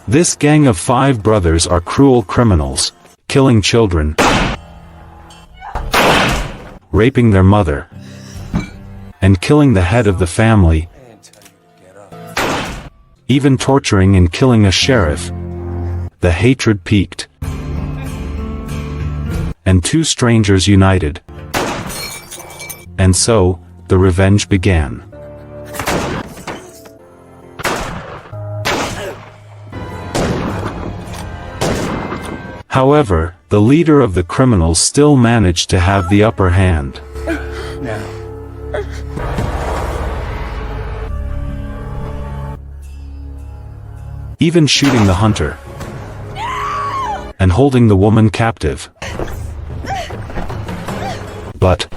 This gang of 5 brothers are cruel criminals, killing children, raping their mother, and killing the head of the family, even torturing and killing a sheriff. The hatred peaked, and 2 strangers united. And so, the revenge began. However, the leader of the criminals still managed to have the upper hand. Even shooting the hunter and holding the woman captive. But